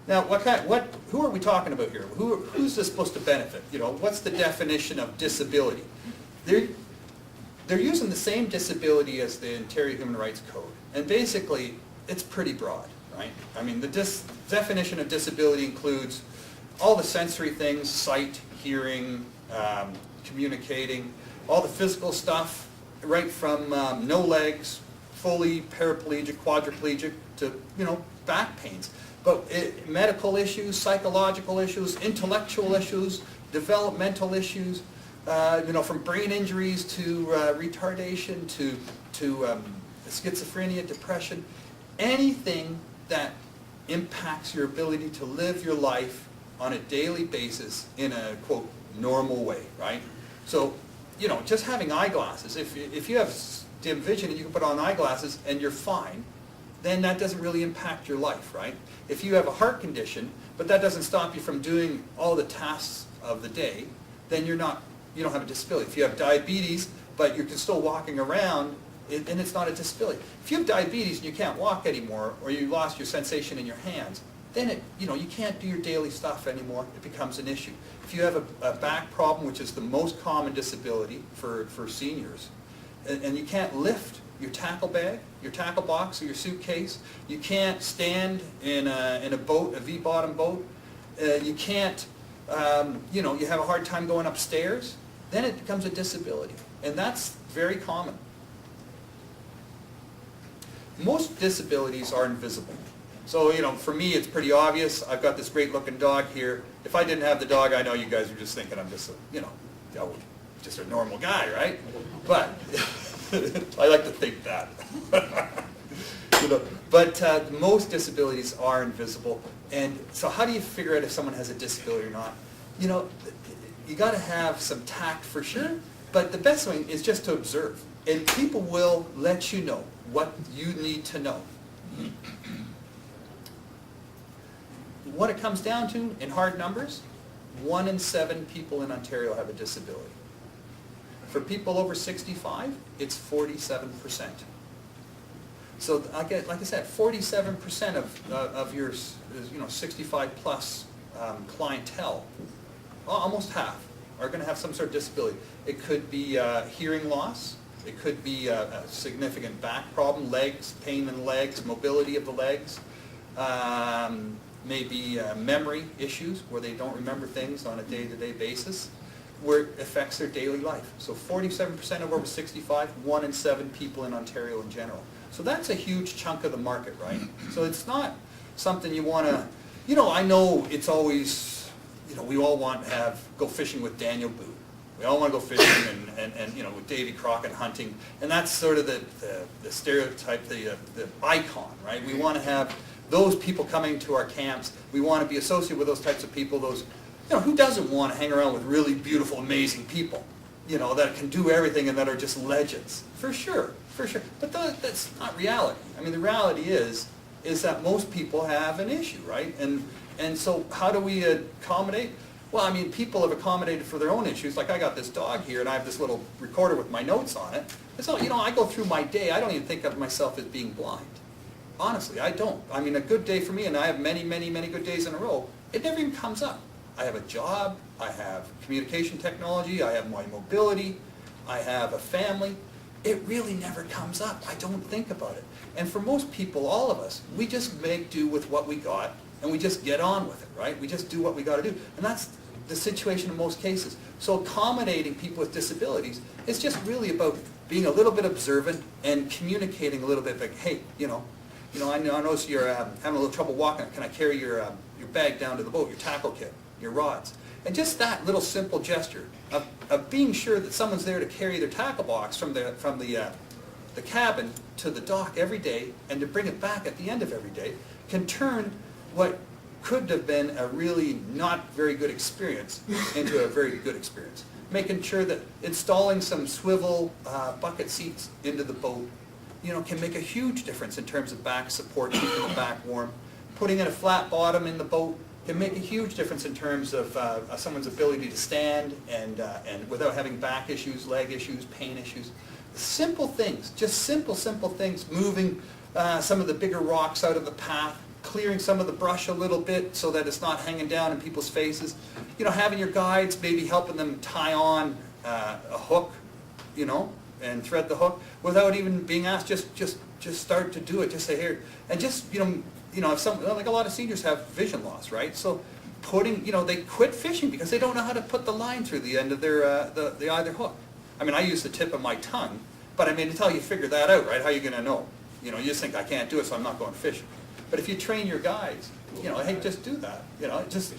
Now, who are we talking about here? Who's this supposed to benefit? You know, what's the definition of disability? They're using the same disability as the Ontario Human Rights Code, and basically, it's pretty broad, right? I mean, the definition of disability includes all the sensory things, sight, hearing, communicating, all the physical stuff, right from no legs, fully paraplegic, quadriplegic, to, you know, back pains. But medical issues, psychological issues, intellectual issues, developmental issues, you know, from brain injuries to retardation to schizophrenia, depression, anything that impacts your ability to live your life on a daily basis in a, quote, normal way, right? So, you know, just having eyeglasses, if you have dim vision and you can put on eyeglasses and you're fine, then that doesn't really impact your life, right? If you have a heart condition, but that doesn't stop you from doing all the tasks of the day, then you don't have a disability. If you have diabetes, but you're still walking around, and it's not a disability. If you have diabetes and you can't walk anymore, or you lost your sensation in your hands, then you can't do your daily stuff anymore. It becomes an issue. If you have a back problem, which is the most common disability for seniors, and you can't lift your tackle bag, your tackle box, or your suitcase, you can't stand in a boat, a V-bottom boat, you can't, you have a hard time going upstairs, then it becomes a disability. And that's very common. Most disabilities are invisible. So, for me, it's pretty obvious. I've got this great-looking dog here. If I didn't have the dog, I know you guys are just thinking I'm just just a normal guy, right? But I like to think that. But most disabilities are invisible. And so how do you figure out if someone has a disability or not? You got to have some tact for sure, but the best thing is just to observe. And people will let you know what you need to know. What it comes down to, in hard numbers, 1 in 7 people in Ontario have a disability. For people over 65, it's 47%. So like I said, 47% of your 65 plus clientele, almost half, are going to have some sort of disability. It could be hearing loss. It could be a significant back problem, legs, pain in the legs, mobility of the legs. Maybe memory issues where they don't remember things on a day-to-day basis, where it affects their daily life. So 47% of over 65, 1 in 7 people in Ontario in general. So that's a huge chunk of the market, right? So it's not something you want to, I know it's always, we all want to go fishing with Daniel Boone. We all want to go fishing and with Davy Crockett hunting. And that's sort of the stereotype, the icon, right? We want to have those people coming to our camps. We want to be associated with those types of people, who doesn't want to hang around with really beautiful, amazing people, that can do everything and that are just legends? For sure. But that's not reality. I mean, the reality is that most people have an issue, right? And so how do we accommodate? Well, I mean, people have accommodated for their own issues. Like I got this dog here and I have this little recorder with my notes on it. And so, I go through my day, I don't even think of myself as being blind. Honestly, I don't. I mean, a good day for me, and I have many, many, many good days in a row, it never even comes up. I have a job, I have communication technology, I have my mobility, I have a family. It really never comes up. I don't think about it. And for most people, all of us, we just make do with what we got, and we just get on with it, right? We just do what we got to do. And that's the situation in most cases. So accommodating people with disabilities is just really about being a little bit observant and communicating a little bit, like, hey, I notice you're having a little trouble walking. Can I carry your bag down to the boat, your tackle kit, your rods? And just that little simple gesture of being sure that someone's there to carry their tackle box from the cabin to the dock every day and to bring it back at the end of every day can turn what could have been a really not very good experience into a very good experience. Making sure that installing some swivel bucket seats into the boat can make a huge difference in terms of back support, keeping the back warm. Putting in a flat bottom in the boat can make a huge difference in terms of someone's ability to stand and without having back issues, leg issues, pain issues. Simple things, just simple things, moving some of the bigger rocks out of the path, clearing some of the brush a little bit so that it's not hanging down in people's faces. You know, having your guides, maybe helping them tie on a hook, you know, and thread the hook without even being asked. Just start to do it. Just say here, and just you know, if some, like a lot of seniors have vision loss, right? So putting, you know, they quit fishing because they don't know how to put the line through the end of their the either hook. I mean, I use the tip of my tongue, but I mean, until you figure that out, right? How are you going to know? You know, you just think I can't do it, so I'm not going fishing. But if you train your guides, you know, hey, just do that. You know, it just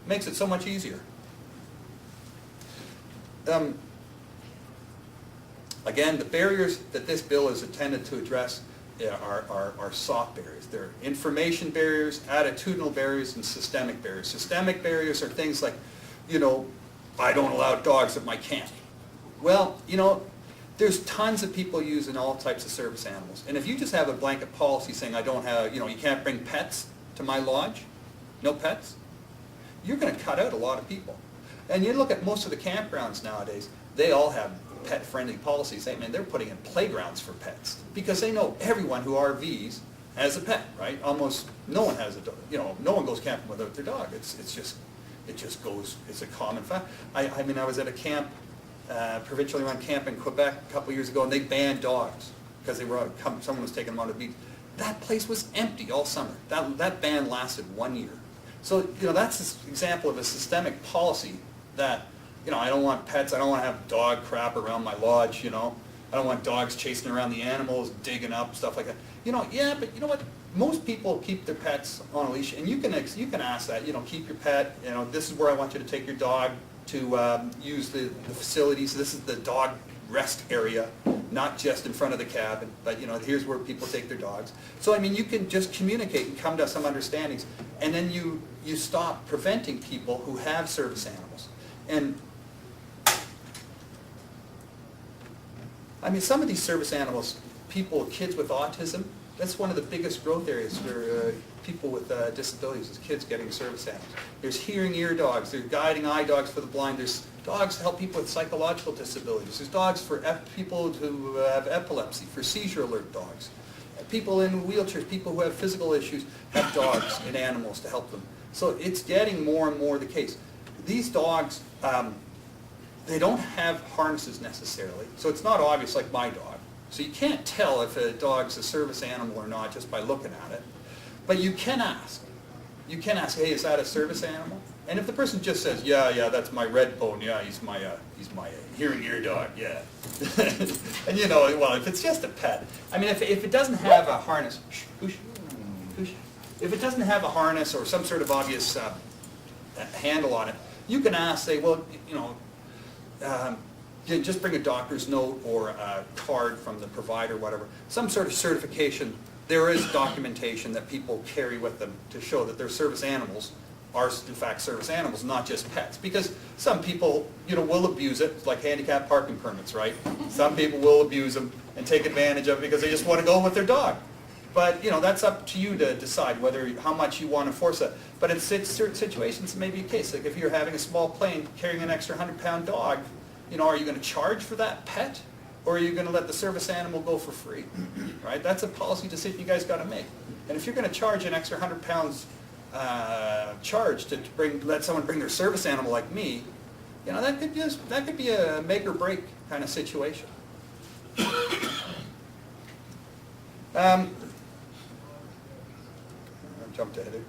makes it so much easier. Again, the barriers that this bill is intended to address are soft barriers. They're information barriers, attitudinal barriers, and systemic barriers. Systemic barriers are things like, you know, I don't allow dogs at my camp. Well, you know, there's tons of people using all types of service animals. And if you just have a blanket policy saying I don't have, you know, you can't bring pets to my lodge, no pets, you're going to cut out a lot of people. And you look at most of the campgrounds nowadays, they all have pet-friendly policies. I mean, they're putting in playgrounds for pets because they know everyone who RVs has a pet, right? Almost no one has a dog. You know, no one goes camping without their dog. It just goes. It's a common fact. I mean, I was at a camp, provincially run camp in Quebec a couple of years ago, and they banned dogs because they were someone was taking them out of the beach. That place was empty all summer. That ban lasted 1 year. So you know, that's an example of a systemic policy that, you know, I don't want pets. I don't want to have dog crap around my lodge, you know. I don't want dogs chasing around the animals, digging up, stuff like that. You know, yeah, but you know what? Most people keep their pets on a leash, and you can ask that, you know, keep your pet, you know, this is where I want you to take your dog to use the facilities. This is the dog rest area, not just in front of the cabin, but, you know, here's where people take their dogs. So, I mean, you can just communicate and come to some understandings, and then you stop preventing people who have service animals. And I mean, some of these service animals, kids with autism, that's one of the biggest growth areas for people with disabilities, is kids getting service animals. There's hearing ear dogs, there's guiding eye dogs for the blind, there's dogs to help people with psychological disabilities, there's dogs for people who have epilepsy, for seizure alert dogs. People in wheelchairs, people who have physical issues have dogs and animals to help them. So it's getting more and more the case. These dogs, they don't have harnesses necessarily, so it's not obvious like my dog. So you can't tell if a dog's a service animal or not just by looking at it. But you can ask. You can ask, hey, is that a service animal? And if the person just says, yeah, that's my red bone, yeah, he's my hearing ear dog, yeah. And you know, well, if it's just a pet, I mean, if it doesn't have a harness, if it doesn't have a harness or some sort of obvious handle on it, you can ask, say, well, you know, just bring a doctor's note or a card from the provider, whatever, some sort of certification. There is documentation that people carry with them to show that their service animals are in fact service animals, not just pets. Because some people, you know, will abuse it, like handicap parking permits, right? Some people will abuse them and take advantage of it because they just want to go with their dog. But, you know, that's up to you to decide how much you want to force it. But in certain situations, it may be a case. Like if you're having a small plane carrying an extra 100-pound dog, you know, are you going to charge for that pet? Or are you going to let the service animal go for free? Right? That's a policy decision you guys got to make. And if you're going to charge an extra 100 pounds charge to let someone bring their service animal like me, you know, that could be a make or break kind of situation. I jumped ahead here.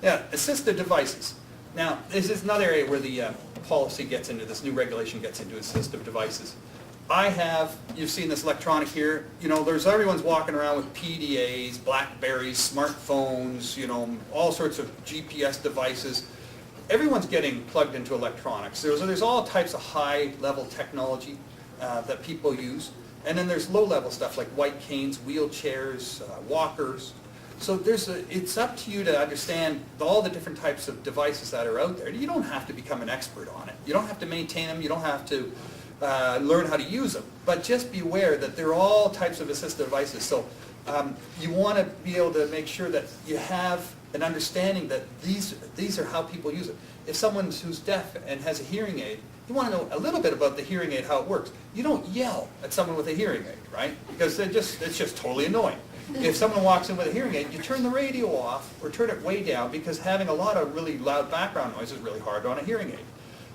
Yeah, assistive devices. Now, this is another area where the policy gets into this, new regulation gets into assistive devices. You've seen this electronic here, you know, everyone's walking around with PDAs, Blackberries, smartphones, you know, all sorts of GPS devices. Everyone's getting plugged into electronics. There's all types of high-level technology that people use. And then there's low-level stuff like white canes, wheelchairs, walkers. So it's up to you to understand all the different types of devices that are out there. You don't have to become an expert on it. You don't have to maintain them. You don't have to learn how to use them. But just be aware that there are all types of assistive devices. So you want to be able to make sure that you have an understanding that these are how people use it. If someone who's deaf and has a hearing aid You want to know a little bit about the hearing aid, how it works. You don't yell at someone with a hearing aid, right? Because it's just totally annoying. If someone walks in with a hearing aid, you turn the radio off or turn it way down, because having a lot of really loud background noise is really hard on a hearing aid.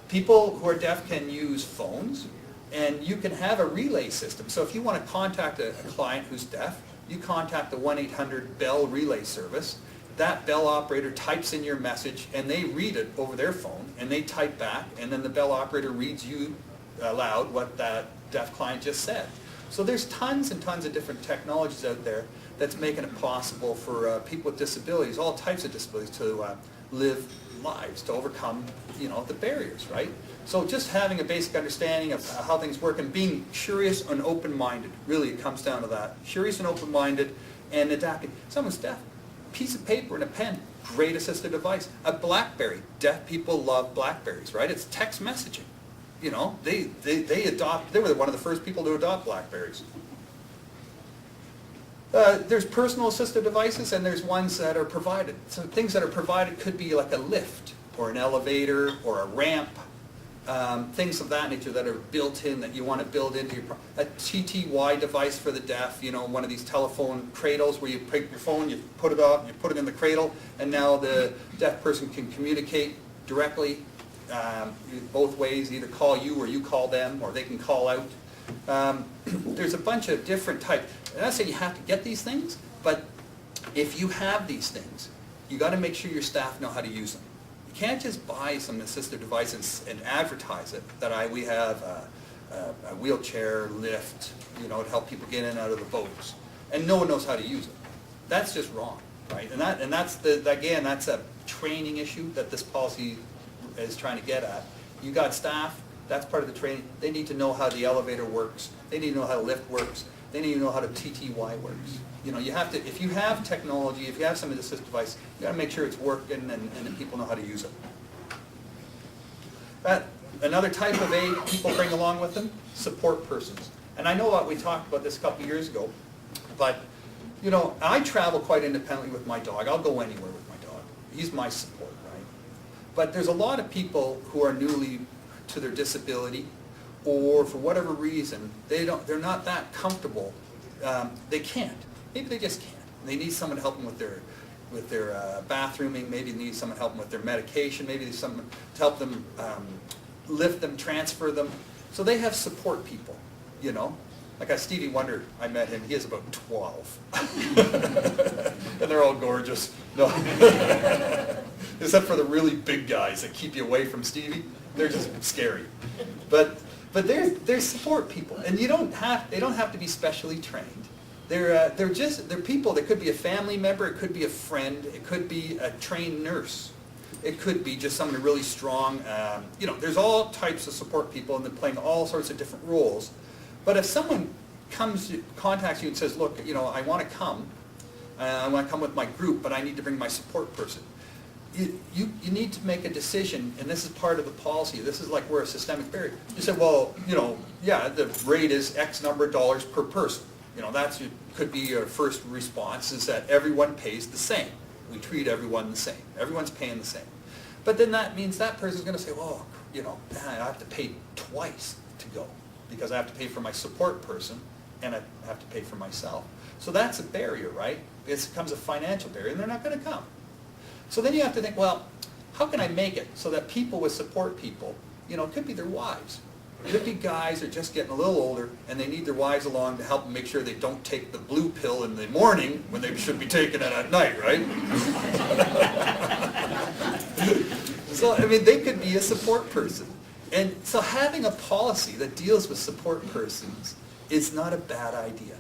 People who are deaf can use phones, and you can have a relay system. So if you want to contact a client who's deaf, you contact the 1-800-BELL relay service. That Bell operator types in your message, and they read it over their phone, and they type back, and then the Bell operator reads you aloud what that deaf client just said. So there's tons and tons of different technologies out there that's making it possible for people with disabilities, all types of disabilities, to live lives, to overcome, the barriers, right? So just having a basic understanding of how things work and being curious and open-minded, really it comes down to that. Curious and open-minded and adapting. Someone's deaf. Piece of paper and a pen, great assistive device. A BlackBerry, deaf people love BlackBerries, right? It's text messaging. They were one of the first people to adopt BlackBerries. There's personal assistive devices, and there's ones that are provided. So things that are provided could be like a lift or an elevator or a ramp, things of that nature that are built in, that you want to build into your a TTY device for the deaf, one of these telephone cradles where you pick your phone, you put it up, you put it in the cradle, and now the deaf person can communicate directly both ways, either call you or you call them, or they can call out. There's a bunch of different types. I'm not saying you have to get these things, but if you have these things, you got to make sure your staff know how to use them. You can't just buy some assistive devices and advertise it, that we have a wheelchair lift, to help people get in and out of the boats, and no one knows how to use it. That's just wrong, right? And that's that's a training issue that this policy is trying to get at. You got staff, that's part of the training. They need to know how the elevator works. They need to know how the lift works. They need to know how the TTY works. You have to, if you have technology, if you have some of the assistive device, you got to make sure it's working and that people know how to use it. Another type of aid people bring along with them, support persons. And I know we talked about this a couple years ago, but I travel quite independently with my dog. I'll go anywhere with my dog. He's my support, right? But there's a lot of people who are newly to their disability, or for whatever reason, they're not that comfortable. They can't. Maybe they just can't. They need someone to help them with their bathrooming. Maybe they need someone to help them with their medication. Maybe they need someone to help them lift them, transfer them. So they have support people, Like Stevie Wonder, I met him, he has about 12. And they're all gorgeous. No. Except for the really big guys that keep you away from Stevie. They're just scary. But they're support people. And they don't have to be specially trained. They're people that could be a family member, it could be a friend, it could be a trained nurse. It could be just someone really strong. There's all types of support people, and they're playing all sorts of different roles. But if someone contacts you and says, look, I want to come with my group, but I need to bring my support person. You need to make a decision, and this is part of the policy. This is like we're a systemic barrier. You say, well, the rate is X number of dollars per person. Could be your first response, is that everyone pays the same. We treat everyone the same. Everyone's paying the same. But then that means that person's going to say, well, I have to pay twice to go, because I have to pay for my support person and I have to pay for myself. So that's a barrier, right? It becomes a financial barrier, and they're not going to come. So then you have to think, well, how can I make it so that people with support people, it could be their wives. It could be guys who are just getting a little older, and they need their wives along to help them make sure they don't take the blue pill in the morning when they should be taking it at night, right? So, they could be a support person. And so having a policy that deals with support persons is not a bad idea.